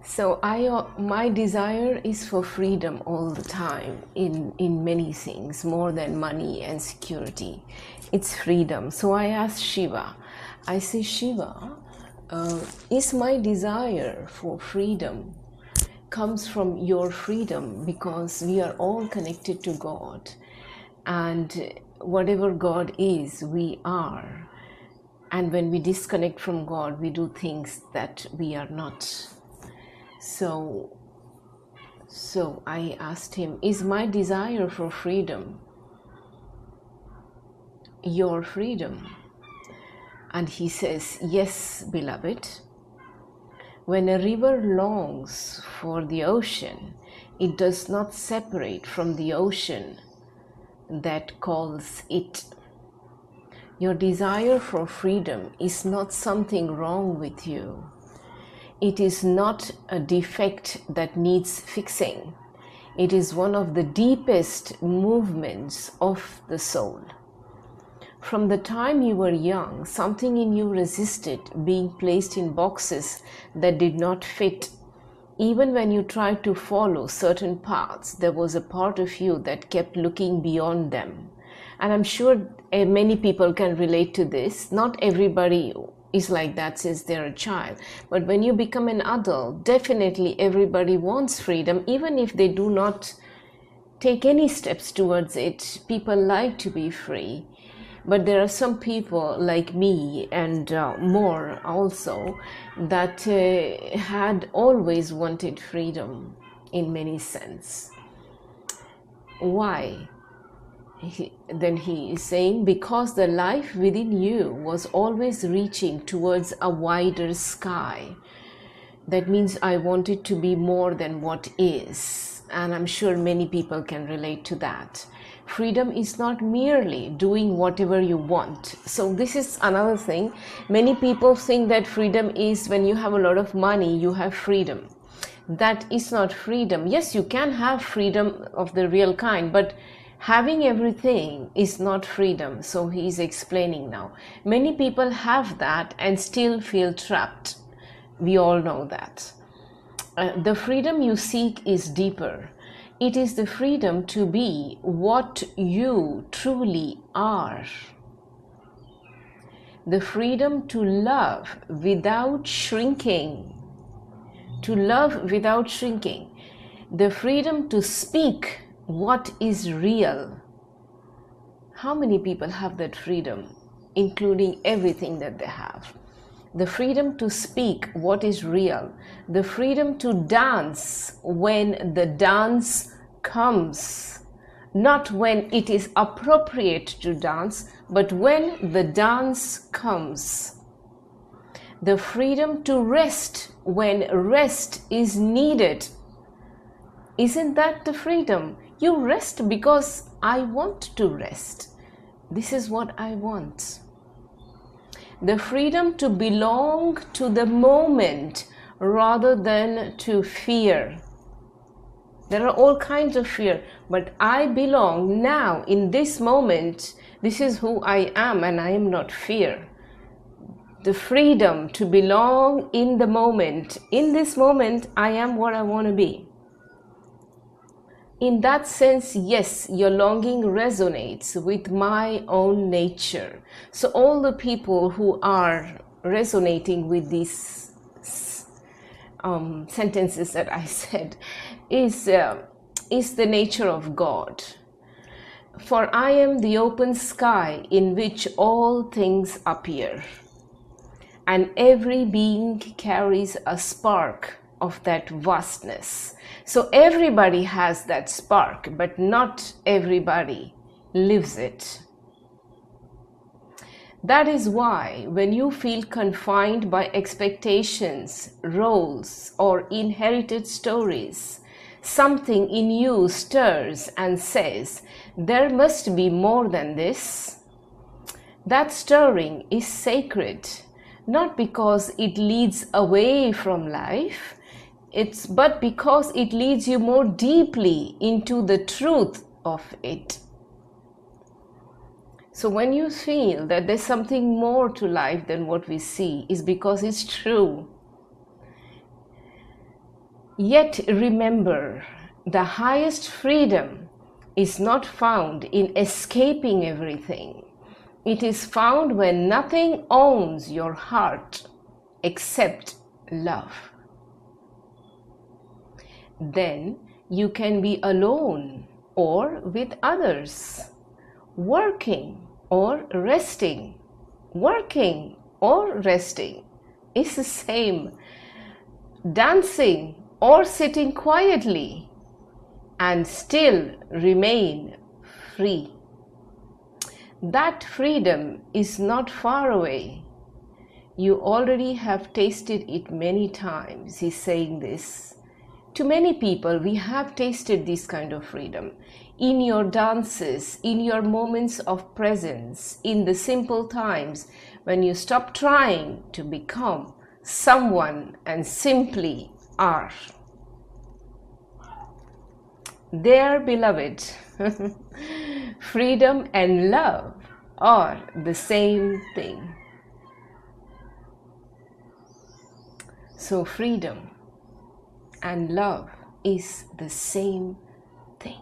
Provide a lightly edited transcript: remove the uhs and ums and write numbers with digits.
So my desire is for freedom all the time in many things, more than money and security. It's freedom. So I asked Shiva, I say, Shiva, is my desire for freedom comes from your freedom, because we are all connected to God, and whatever God is, we are. And when we disconnect from God, we do things that we are not. So I asked him, is my desire for freedom your freedom? And he says, yes, beloved. When a river longs for the ocean, it does not separate from the ocean that calls it. Your desire for freedom is not something wrong with you. It is not a defect that needs fixing. It is one of the deepest movements of the soul. From the time you were young, something in you resisted being placed in boxes that did not fit. Even when you tried to follow certain paths, there was a part of you that kept looking beyond them. And I'm sure many people can relate to this. Not everybody is like that since they're a child. But when you become an adult, definitely everybody wants freedom, even if they do not take any steps towards it. People like to be free. But there are some people like me and more also that had always wanted freedom in many sense. Why? Then he is saying, because the life within you was always reaching towards a wider sky. That means I wanted to be more than what is. And I'm sure many people can relate to that. Freedom is not merely doing whatever you want. So this is another thing. Many people think that freedom is when you have a lot of money, you have freedom. That is not freedom. Yes, you can have freedom of the real kind, but having everything is not freedom. So he is explaining now. Many people have that and still feel trapped. We all know that. The freedom you seek is deeper. It is the freedom to be what you truly are. The freedom to love without shrinking. To love without shrinking. The freedom to speak what is real. How many people have that freedom, including everything that they have? The freedom to speak what is real. The freedom to dance when the dance comes. Not when it is appropriate to dance, but when the dance comes. The freedom to rest when rest is needed. Isn't that the freedom? You rest because I want to rest. This is what I want. The freedom to belong to the moment rather than to fear. There are all kinds of fear, but I belong now in this moment. This is who I am, and I am not fear. The freedom to belong in the moment. In this moment, I am what I want to be. In that sense, yes, your longing resonates with my own nature. So all the people who are resonating with these sentences that I said is the nature of God. For I am the open sky in which all things appear, and every being carries a spark of that vastness. So everybody has that spark, but not everybody lives it. That is why when you feel confined by expectations, roles, or inherited stories, something in you stirs and says, there must be more than this. That stirring is sacred, not because it leads away from life, but because it leads you more deeply into the truth of it. So when you feel that there's something more to life than what we see, is because it's true. Yet remember, the highest freedom is not found in escaping everything. It is found when nothing owns your heart except love. Then you can be alone or with others, working or resting. Working or resting is the same. Dancing or sitting quietly and still remain free. That freedom is not far away. You already have tasted it many times. He's saying this. To many people, we have tasted this kind of freedom. In your dances, in your moments of presence, in the simple times when you stop trying to become someone and simply are. There, beloved, freedom and love are the same thing. So freedom and love is the same thing.